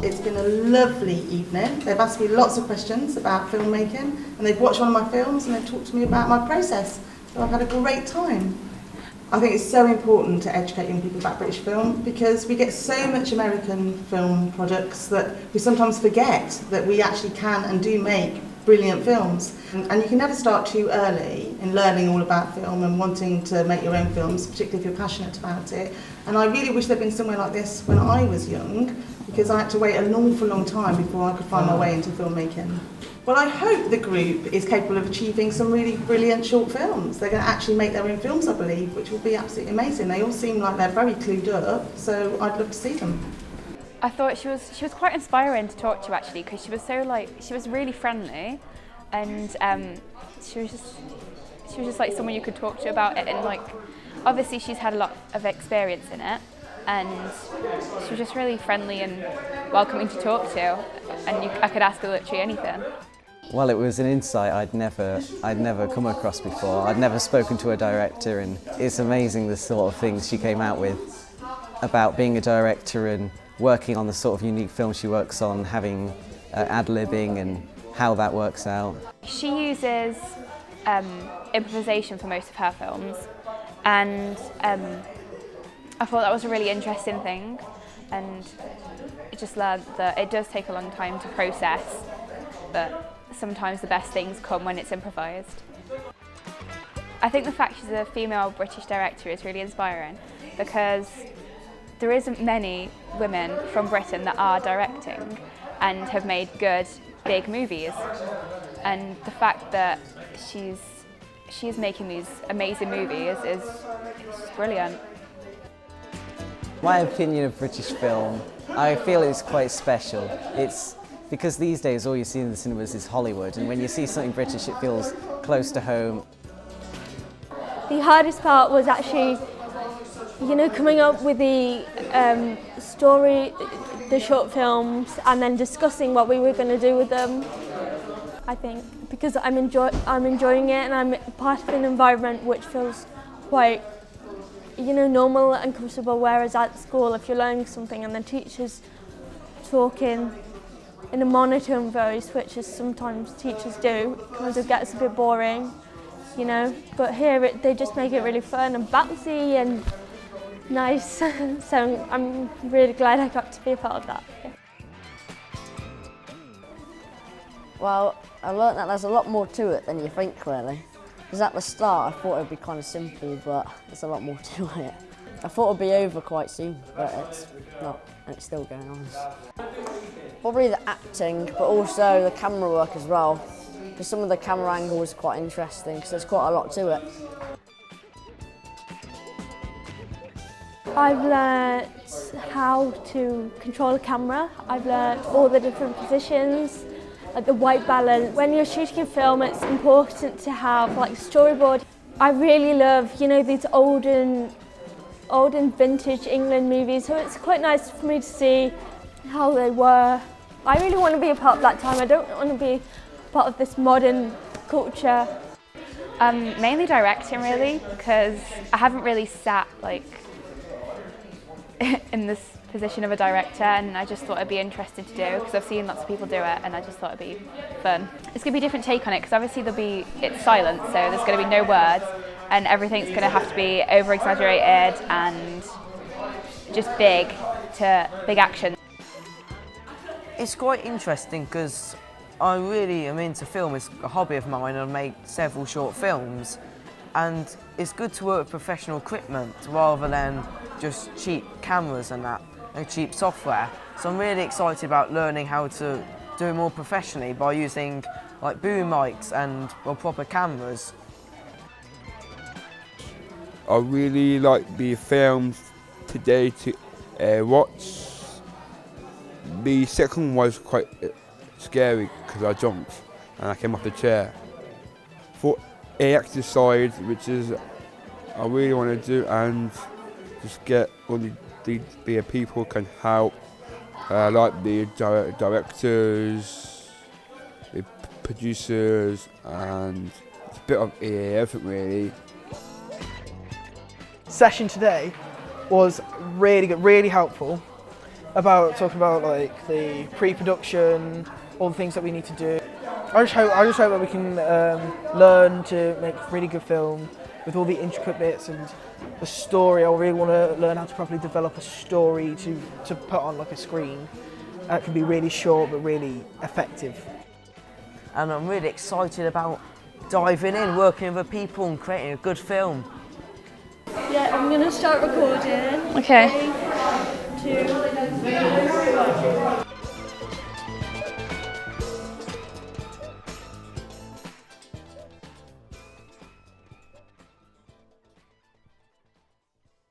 It's been a lovely evening. They've asked me lots of questions about filmmaking, and they've watched one of my films and they've talked to me about my process. So I've had a great time. I think it's so important to educate young people about British film because we get so much American film products that we sometimes forget that we actually can and do make brilliant films. And you can never start too early in learning all about film and wanting to make your own films, particularly if you're passionate about it. And I really wish there'd been somewhere like this when I was young, because I had to wait an awful long time before I could find my way into filmmaking. Well, I hope the group is capable of achieving some really brilliant short films. They're going to actually make their own films, I believe, which will be absolutely amazing. They all seem like they're very clued up, so I'd love to see them. I thought she was quite inspiring to talk to actually, because she was she was really friendly, and she was just like someone you could talk to about it, and like obviously she's had a lot of experience in it, and she was just really friendly and welcoming to talk to, and I could ask her literally anything. Well, it was an insight I'd never come across before. I'd never spoken to a director, and it's amazing the sort of things she came out with about being a director and working on the sort of unique film she works on, having ad-libbing and how that works out. She uses improvisation for most of her films, and I thought that was a really interesting thing, and I just learned that it does take a long time to process, but sometimes the best things come when it's improvised. I think the fact she's a female British director is really inspiring, because there isn't many women from Britain that are directing and have made good, big movies. And the fact that she's making these amazing movies is brilliant. My opinion of British film, I feel it's quite special. It's because these days all you see in the cinemas is Hollywood, and when you see something British it feels close to home. The hardest part was actually coming up with the story, the short films, and then discussing what we were going to do with them. I think because I'm enjoying it, and I'm part of an environment which feels quite, normal and comfortable. Whereas at school, if you're learning something and the teacher's talking in a monotone voice, which is sometimes teachers do, it kind of gets a bit boring, But here they just make it really fun and bouncy and nice, so I'm really glad I got to be a part of that. Yeah. Well, I learnt that there's a lot more to it than you think, really. Because at the start I thought it would be kind of simple, but there's a lot more to it. I thought it would be over quite soon, but it's not, and it's still going on. Probably the acting, but also the camera work as well. Because some of the camera angles are quite interesting, because there's quite a lot to it. I've learnt how to control a camera. I've learnt all the different positions, the white balance. When you're shooting a film, it's important to have like a storyboard. I really love, these old and vintage England movies, so it's quite nice for me to see how they were. I really want to be a part of that time. I don't want to be part of this modern culture. Mainly directing, really, because I haven't really sat in this position of a director, and I just thought it'd be interesting to do because I've seen lots of people do it, and I just thought it'd be fun. It's going to be a different take on it because obviously it's silent, so there's going to be no words, and everything's going to have to be over exaggerated and just big action. It's quite interesting because I really am into film. It's a hobby of mine, and I've made several short films, and it's good to work with professional equipment rather than just cheap cameras and cheap software. So I'm really excited about learning how to do it more professionally by using like boom mics and proper cameras. I really like the films today to watch. The second one was quite scary because I jumped and I came off the chair. For exercise, which is I really want to do, and just get all the people can help, like the directors, the producers, and it's a bit of everything really. Session today was really good, really helpful. about talking about like the pre-production, all the things that we need to do. I just hope that we can learn to make a really good film with all the intricate bits and the story. I really want to learn how to properly develop a story to put on like a screen. That can be really short but really effective. And I'm really excited about diving in, working with other people and creating a good film. Yeah, I'm going to start recording. Okay. 3, 2, 1.